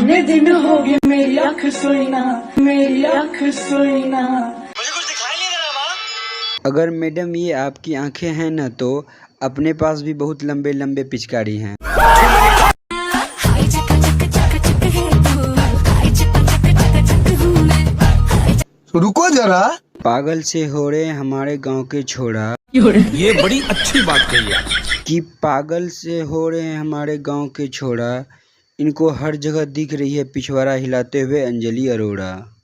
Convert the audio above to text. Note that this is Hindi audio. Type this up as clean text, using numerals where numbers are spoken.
कितने दिन हो गए मेरी आँख सोई ना, मेरी आँख सोई ना। मुझे कुछ दिखाई नहीं दे रहा माँ। अगर मैडम ये आपकी आंखें हैं ना तो अपने पास भी बहुत लंबे लंबे पिचकारी हैं। रुको जरा। पागल से हो रहे हमारे गांव के छोरा। ये बड़ी अच्छी बात कही है कि पागल से हो रहे हैं हमारे गांव के छोरा। इनको हर जगह दिख रही है पिछवाड़ा हिलाते हुए अंजलि अरोड़ा।